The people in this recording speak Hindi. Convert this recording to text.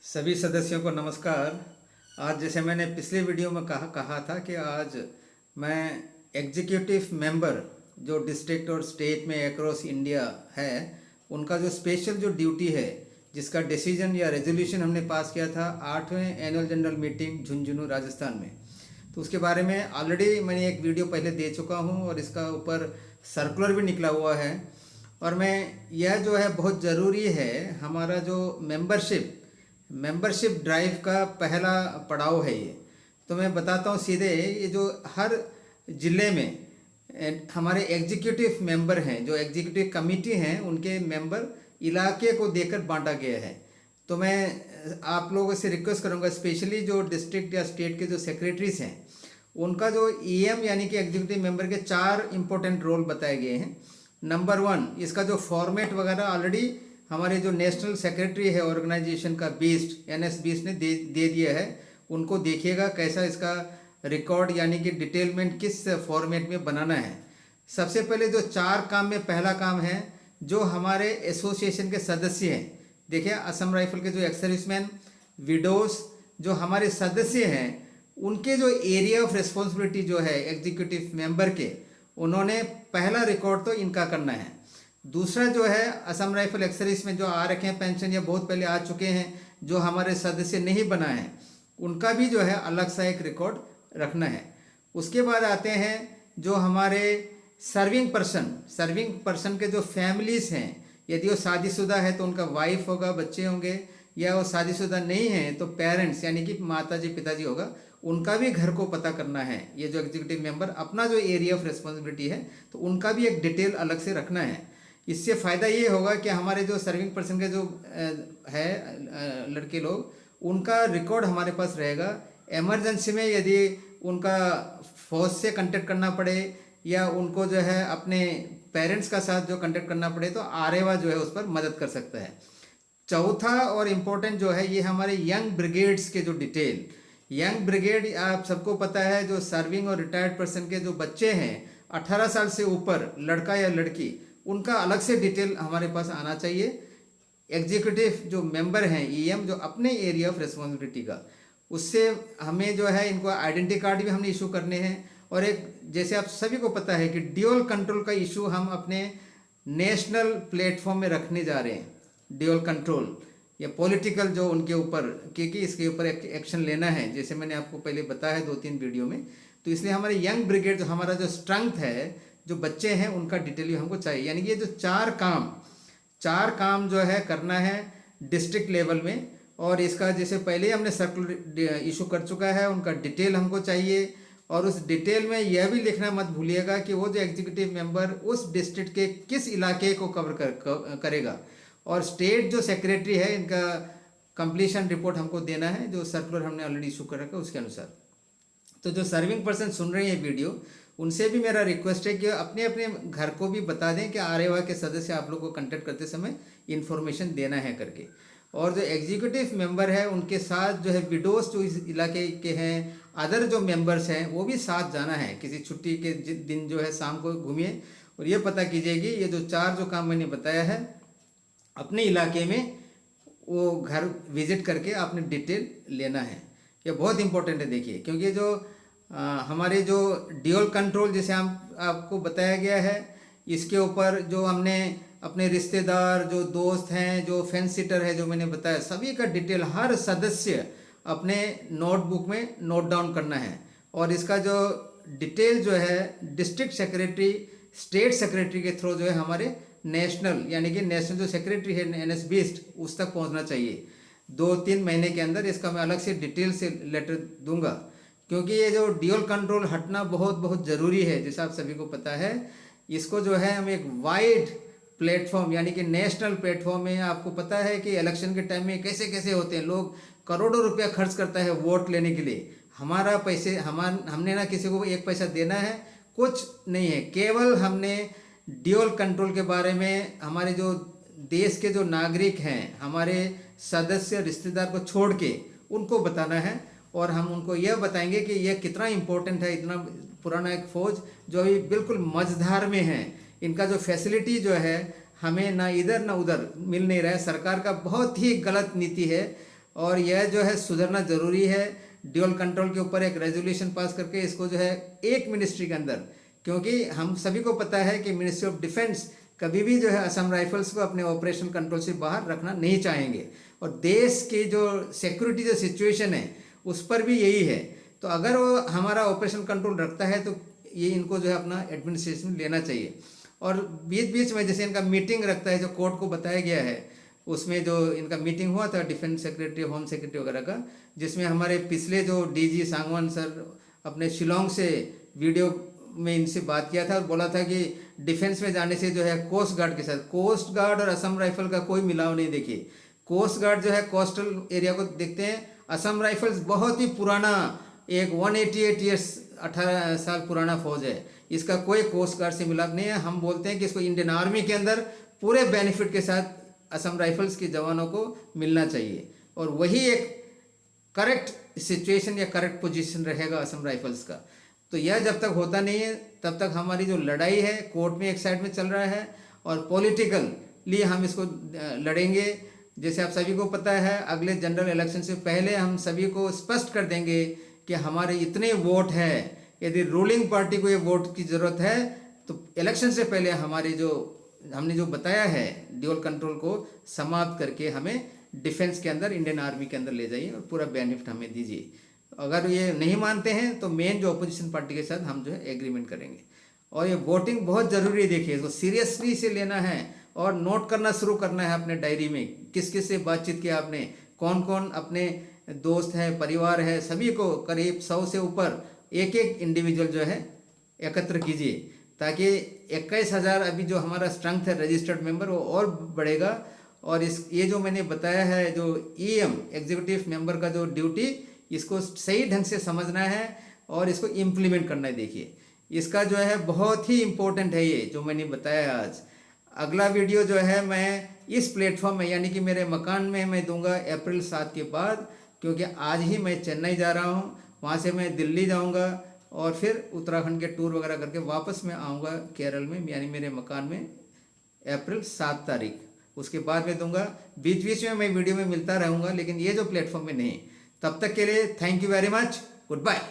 सभी सदस्यों को नमस्कार। आज जैसे मैंने पिछले वीडियो में कहा था कि आज मैं एग्जीक्यूटिव मेंबर जो डिस्ट्रिक्ट और स्टेट में अक्रॉस इंडिया है उनका जो स्पेशल जो ड्यूटी है जिसका डिसीजन या रेजोल्यूशन हमने पास किया था 8वें annual general meeting Jhunjhunu Rajasthan में, तो उसके बारे में ऑलरेडी मैंने एक वीडियो पहले दे चुका हूं और इसका ऊपर सर्कुलर भी निकला हुआ है। और मैं यह जो है बहुत ज़रूरी है, हमारा जो मेंबरशिप ड्राइव का पहला पड़ाव है ये। तो मैं बताता हूँ सीधे, ये जो हर ज़िले में हमारे एग्जीक्यूटिव मेंबर हैं, जो एग्जीक्यूटिव कमेटी हैं, उनके मेंबर इलाके को देकर बांटा गया है। तो मैं आप लोगों से रिक्वेस्ट करूंगा, स्पेशली जो डिस्ट्रिक्ट या स्टेट के जो सेक्रेटरीज हैं उनका जो ईएम यानी कि एग्जीक्यूटिव मेंबर के 4 इंपॉर्टेंट रोल बताए गए हैं। नंबर 1, इसका जो फॉर्मेट वगैरह ऑलरेडी हमारे जो नेशनल सेक्रेटरी है ऑर्गेनाइजेशन का बीस्ट NS20 ने दे दिया है। उनको देखिएगा कैसा इसका रिकॉर्ड यानी कि डिटेलमेंट किस फॉर्मेट में बनाना है। सबसे पहले जो 4 काम में पहला काम है, जो हमारे एसोसिएशन के सदस्य हैं, देखिए असम राइफल के जो एक्स सर्विसमैन, विडोज जो हमारे सदस्य हैं, उनके जो एरिया ऑफ रिस्पॉन्सिबिलिटी जो है एग्जीक्यूटिव मेंबर के, उन्होंने पहला रिकॉर्ड तो इनका करना है। दूसरा जो है असम राइफल एक्स सर्विस में जो आ रखे हैं पेंशन या बहुत पहले आ चुके हैं, जो हमारे सदस्य नहीं बनाए हैं, उनका भी जो है अलग सा एक रिकॉर्ड रखना है। उसके बाद आते हैं जो हमारे सर्विंग पर्सन के जो फैमिलीज हैं, यदि वो शादीशुदा है तो उनका वाइफ होगा, बच्चे होंगे, या वो शादीशुदा नहीं है तो पेरेंट्स यानी कि माताजी पिताजी होगा, उनका भी घर को पता करना है। ये जो एग्जीक्यूटिव मेंबर अपना जो एरिया ऑफ रिस्पॉन्सिबिलिटी है तो उनका भी एक डिटेल अलग से रखना है। इससे फ़ायदा ये होगा कि हमारे जो सर्विंग पर्सन के जो है लड़के लोग, उनका रिकॉर्ड हमारे पास रहेगा। इमरजेंसी में यदि उनका फौज से कांटेक्ट करना पड़े या उनको जो है अपने पेरेंट्स का साथ जो कांटेक्ट करना पड़े तो आरेवा जो है उस पर मदद कर सकता है। चौथा और इम्पोर्टेंट जो है ये हमारे यंग ब्रिगेड्स के जो डिटेल, यंग ब्रिगेड आप सबको पता है, जो सर्विंग और रिटायर्ड पर्सन के जो बच्चे हैं 18 साल से ऊपर, लड़का या लड़की, उनका अलग से डिटेल हमारे पास आना चाहिए। एग्जीक्यूटिव जो मेंबर हैं ईएम, जो अपने एरिया ऑफ रिस्पॉन्सिबिलिटी का, उससे हमें जो है इनको आइडेंटिटी कार्ड भी हमने इशू करने हैं। और एक जैसे आप सभी को पता है कि ड्यूअल कंट्रोल का इशू हम अपने नेशनल प्लेटफॉर्म में रखने जा रहे हैं। ड्यूअल कंट्रोल या पॉलिटिकल जो उनके ऊपर, क्योंकि इसके ऊपर एक्शन लेना है, जैसे मैंने आपको पहले बताया है 2-3 वीडियो में। तो इसलिए हमारे यंग ब्रिगेड जो हमारा जो स्ट्रेंथ है, जो बच्चे हैं, उनका डिटेल भी हमको चाहिए। यानी कि ये जो 4 काम जो है करना है डिस्ट्रिक्ट लेवल में। और इसका जैसे पहले हमने सर्कुलर इशू कर चुका है, उनका डिटेल हमको चाहिए। और उस डिटेल में यह भी लिखना मत भूलिएगा कि वो जो एग्जीक्यूटिव मेंबर उस डिस्ट्रिक्ट के किस इलाके को कवर करेगा। और स्टेट जो सेक्रेटरी है, इनका कंप्लीशन रिपोर्ट हमको देना है, जो सर्कुलर हमने ऑलरेडी इशू कर रखा है उसके अनुसार। तो जो सर्विंग पर्सन सुन रहे हैं वीडियो, उनसे भी मेरा रिक्वेस्ट है कि अपने अपने घर को भी बता दें कि आरएवा के सदस्य आप लोग को कांटेक्ट करते समय इन्फॉर्मेशन देना है करके। और जो एग्जीक्यूटिव मेंबर है उनके साथ जो है विडोज जो इस इलाके के हैं, अदर जो मेंबर्स हैं, वो भी साथ जाना है। किसी छुट्टी के दिन जो है शाम को घूमिए और ये पता कीजिए कि ये जो 4 जो काम मैंने बताया है, अपने इलाके में वो घर विजिट करके आपने डिटेल लेना है। ये बहुत इंपॉर्टेंट है देखिए, क्योंकि जो हमारे जो ड्यूअल कंट्रोल जैसे आपको बताया गया है, इसके ऊपर जो हमने अपने रिश्तेदार, जो दोस्त हैं, जो फेंस सिटर है, जो मैंने बताया, सभी का डिटेल हर सदस्य अपने नोटबुक में नोट डाउन करना है। और इसका जो डिटेल जो है डिस्ट्रिक्ट सेक्रेटरी, स्टेट सेक्रेटरी के थ्रू जो है हमारे नेशनल यानी कि नेशनल जो सेक्रेटरी है NS20 उस तक पहुंचना चाहिए। 2-3 महीने के अंदर इसका मैं अलग से डिटेल से लेटर दूंगा, क्योंकि ये जो ड्यूअल कंट्रोल हटना बहुत बहुत ज़रूरी है। जैसा आप सभी को पता है, इसको जो है हम एक वाइड प्लेटफॉर्म यानी कि नेशनल प्लेटफॉर्म में, आपको पता है कि इलेक्शन के टाइम में कैसे कैसे होते हैं, लोग करोड़ों रुपया खर्च करता है वोट लेने के लिए। हमारा पैसे हमने ना किसी को 1 पैसा देना है, कुछ नहीं है। केवल हमने ड्यूअल कंट्रोल के बारे में हमारे जो देश के जो नागरिक हैं, हमारे सदस्य रिश्तेदार को छोड़ के उनको बताना है। और हम उनको यह बताएंगे कि यह कितना इम्पोर्टेंट है। इतना पुराना एक फौज जो अभी बिल्कुल मझधार में है, इनका जो फैसिलिटी जो है हमें ना इधर ना उधर मिल नहीं रहा है। सरकार का बहुत ही गलत नीति है। और यह जो है सुधरना ज़रूरी है। ड्यूअल कंट्रोल के ऊपर एक रेजोल्यूशन पास करके इसको जो है एक मिनिस्ट्री के अंदर, क्योंकि हम सभी को पता है कि मिनिस्ट्री ऑफ डिफेंस कभी भी जो है असम राइफल्स को अपने ऑपरेशन कंट्रोल से बाहर रखना नहीं चाहेंगे, और देश की जो सिक्योरिटी जो सिचुएशन है उस पर भी यही है। तो अगर वो हमारा ऑपरेशन कंट्रोल रखता है तो ये इनको जो है अपना एडमिनिस्ट्रेशन लेना चाहिए। और बीच बीच में जैसे इनका मीटिंग रखता है, जो कोर्ट को बताया गया है, उसमें जो इनका मीटिंग हुआ था डिफेंस सेक्रेटरी, होम सेक्रेटरी वगैरह का, जिसमें हमारे पिछले जो डीजी सांगवान सर अपने शिलोंग से वीडियो में इनसे बात किया था और बोला था कि डिफेंस में जाने से जो है कोस्ट गार्ड के साथ, कोस्ट गार्ड और असम राइफल का कोई मिलाव नहीं। देखिए कोस्ट गार्ड जो है कोस्टल एरिया को देखते हैं, असम राइफल्स बहुत ही पुराना, एक 188 ईयर्स 18 साल पुराना फौज है, इसका कोई कोस्ट गार्ड से मिलाव नहीं है। हम बोलते हैं कि इसको इंडियन आर्मी के अंदर पूरे बेनिफिट के साथ असम राइफल्स के जवानों को मिलना चाहिए, और वही एक करेक्ट सिचुएशन या करेक्ट पोजीशन रहेगा असम राइफल्स का। तो यह जब तक होता नहीं है तब तक हमारी जो लड़ाई है कोर्ट में एक साइड में चल रहा है, और पॉलिटिकली हम इसको लड़ेंगे। जैसे आप सभी को पता है अगले जनरल इलेक्शन से पहले हम सभी को स्पष्ट कर देंगे कि हमारे इतने वोट हैं, यदि रूलिंग पार्टी को ये वोट की ज़रूरत है तो इलेक्शन से पहले हमारे जो हमने जो बताया है ड्यूअल कंट्रोल को समाप्त करके हमें डिफेंस के अंदर, इंडियन आर्मी के अंदर ले जाइए और पूरा बेनिफिट हमें दीजिए। अगर ये नहीं मानते हैं तो मेन जो अपोजिशन पार्टी के साथ हम जो है एग्रीमेंट करेंगे। और ये वोटिंग बहुत ज़रूरी है, देखिए इसको सीरियसली से लेना है और नोट करना शुरू करना है अपने डायरी में, किस किस से बातचीत किया आपने, कौन कौन अपने दोस्त है, परिवार है, सभी को करीब 100 से ऊपर एक एक इंडिविजुअल जो है एकत्र कीजिए, ताकि 21,000 अभी जो हमारा स्ट्रेंथ है रजिस्टर्ड मेंबर वो और बढ़ेगा। और इस ये जो मैंने बताया है जो ईएम एग्जीक्यूटिव मेंबर का जो ड्यूटी, इसको सही ढंग से समझना है और इसको इम्प्लीमेंट करना है। देखिए इसका जो है बहुत ही इम्पोर्टेंट है ये जो मैंने बताया आज। अगला वीडियो जो है मैं इस प्लेटफॉर्म में यानी कि मेरे मकान में मैं दूंगा अप्रैल 7 के बाद, क्योंकि आज ही मैं चेन्नई जा रहा हूँ, वहाँ से मैं दिल्ली जाऊँगा और फिर उत्तराखंड के टूर वगैरह करके वापस मैं आऊँगा केरल में, यानी मेरे मकान में अप्रैल 7 तारीख। उसके बाद मैं दूंगा, बीच बीच में मैं वीडियो में मिलता रहूँगा, लेकिन ये जो प्लेटफॉर्म में नहीं। तब तक के लिए thank you very much, good bye.